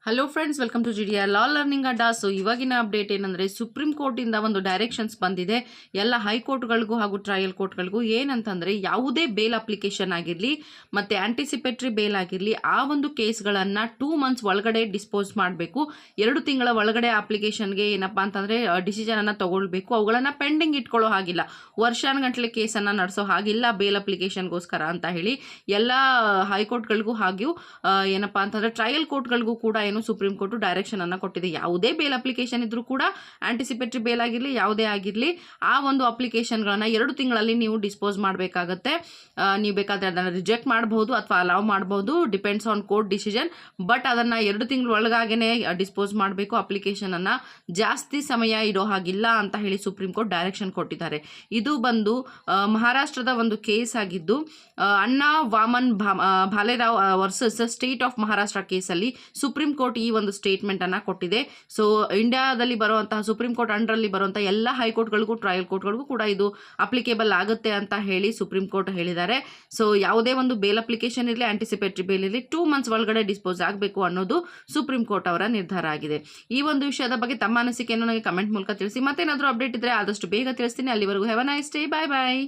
Hello friends, welcome to GDR law learning Adda. So ಇವಾಗಿನ update ಏನಂದರೆ, supreme ಕೋರ್ಟಿಂದ ಒಂದು ಡೈರೆಕ್ಷನ್ಸ್ ಬಂದಿದೆ ಎಲ್ಲ ಹೈಕೋರ್ಟ್ಗಳಿಗೂ ಹಾಗೂ ಟ್ರಯಲ್ ಕೋರ್ಟ್ಗಳಿಗೂ. ಏನಂತಂದರೆ, ಯಾವುದೇ ಬೇಲ್ ಅಪ್ಲಿಕೇಶನ್ ಆಗಿರಲಿ ಮತ್ತು ಆ್ಯಂಟಿಸಿಪೇಟ್ರಿ ಬೇಲ್ ಆಗಿರಲಿ, ಆ ಒಂದು ಕೇಸ್ಗಳನ್ನು 2 ಮಂತ್ಸ್ ಒಳಗಡೆ ಡಿಸ್ಪೋಸ್ ಮಾಡಬೇಕು. 2 ತಿಂಗಳ ಒಳಗಡೆ ಅಪ್ಲಿಕೇಶನ್ಗೆ ಏನಪ್ಪ ಅಂತಂದರೆ ಡಿಸಿಷನನ್ನು ತೊಗೊಳ್ಬೇಕು. ಅವುಗಳನ್ನು ಪೆಂಡಿಂಗ್ ಇಟ್ಕೊಳ್ಳೋ ಹಾಗಿಲ್ಲ, ವರ್ಷಾನುಗಟ್ಟಲೆ ಕೇಸನ್ನು ನಡೆಸೋ ಹಾಗಿಲ್ಲ ಬೇಲ್ ಅಪ್ಲಿಕೇಶನ್ಗೋಸ್ಕರ ಅಂತ ಹೇಳಿ ಎಲ್ಲ ಹೈಕೋರ್ಟ್ಗಳಿಗೂ ಹಾಗೂ ಏನಪ್ಪ ಅಂತಂದರೆ ಟ್ರಯಲ್ ಕೋರ್ಟ್ಗಳಿಗೂ ಕೂಡ ಸುಪ್ರೀಂ ಕೋರ್ಟ್ ಡೈರೆಕ್ಷನ್ ಅನ್ನು ಕೊಟ್ಟಿದೆ. ಯಾವುದೇ ಬೇಲ್ ಅಪ್ಲಿಕೇಶನ್ ಇದ್ರೂ ಕೂಡ, ಆಂಟಿಸಿಪೇಟರಿ ಬೇಲ್ ಆಗಿರಲಿ ಯಾವುದೇ ಆಗಿರಲಿ, ಆ ಒಂದು ಅಪ್ಲಿಕೇಶನ್ಗಳನ್ನು 2 ತಿಂಗಳಲ್ಲಿ ನೀವು ಡಿಸ್ಪೋಸ್ ಮಾಡಬೇಕಾಗತ್ತೆ. ನೀವು ಬೇಕಾದರೆ ಅದನ್ನು ರಿಜೆಕ್ಟ್ ಮಾಡಬಹುದು ಅಥವಾ ಅಲೌ ಮಾಡಬಹುದು, depends on court decision. But ಅದನ್ನು 2 ತಿಂಗಳ ಒಳಗಾಗೇ ಡಿಸ್ಪೋಸ್ ಮಾಡಬೇಕು. ಅಪ್ಲಿಕೇಶನನ್ನು ಜಾಸ್ತಿ ಸಮಯ ಇಡೋ ಹಾಗಿಲ್ಲ ಅಂತ ಹೇಳಿ ಸುಪ್ರೀಂ ಕೋರ್ಟ್ ಡೈರೆಕ್ಷನ್ ಕೊಟ್ಟಿದ್ದಾರೆ. ಇದು ಬಂದು ಮಹಾರಾಷ್ಟ್ರದ ಒಂದು ಕೇಸ್ ಆಗಿದ್ದು, Anna Vaman Bhalerao versus state of Maharashtra ಕೇಸಲ್ಲಿ ಸುಪ್ರೀಂ ಕೋರ್ಟ್ ಈ ಒಂದು ಸ್ಟೇಟ್ಮೆಂಟನ್ನು ಕೊಟ್ಟಿದೆ. ಸೊ ಇಂಡಿಯಾದಲ್ಲಿ ಬರುವಂತಹ ಸುಪ್ರೀಂ ಕೋರ್ಟ್ ಅಂಡರಲ್ಲಿ ಬರುವಂಥ ಎಲ್ಲ ಹೈಕೋರ್ಟ್ಗಳಿಗೂ ಟ್ರಯಲ್ ಕೋರ್ಟ್ಗಳಿಗೂ ಕೂಡ ಇದು ಅಪ್ಲಿಕೇಬಲ್ ಆಗುತ್ತೆ ಅಂತ ಹೇಳಿ ಸುಪ್ರೀಂ ಕೋರ್ಟ್ ಹೇಳಿದ್ದಾರೆ. ಸೊ ಯಾವುದೇ ಒಂದು ಬೇಲ್ ಅಪ್ಲಿಕೇಶನ್ ಇರಲಿ, ಆಂಟಿಸಿಪೇಟರಿ ಬೇಲ್ ಇರಲಿ, 2 ಮಂತ್ಸ್ ಒಳಗಡೆ ಡಿಸ್ಪೋಸ್ ಆಗಬೇಕು ಅನ್ನೋದು ಸುಪ್ರೀಂ ಕೋರ್ಟ್ ಅವರ ನಿರ್ಧಾರ ಆಗಿದೆ. ಈ ಒಂದು ವಿಷಯದ ಬಗ್ಗೆ ತಮ್ಮ ಅನಿಸಿಕೆಯನ್ನು ನನಗೆ ಕಮೆಂಟ್ ಮೂಲಕ ತಿಳಿಸಿ. ಮತ್ತೇನಾದರೂ ಅಪ್ಡೇಟ್ ಇದ್ದರೆ ಆದಷ್ಟು ಬೇಗ ತಿಳಿಸ್ತೀನಿ. ಅಲ್ಲಿವರೆಗೂ have a nice day. Bye bye.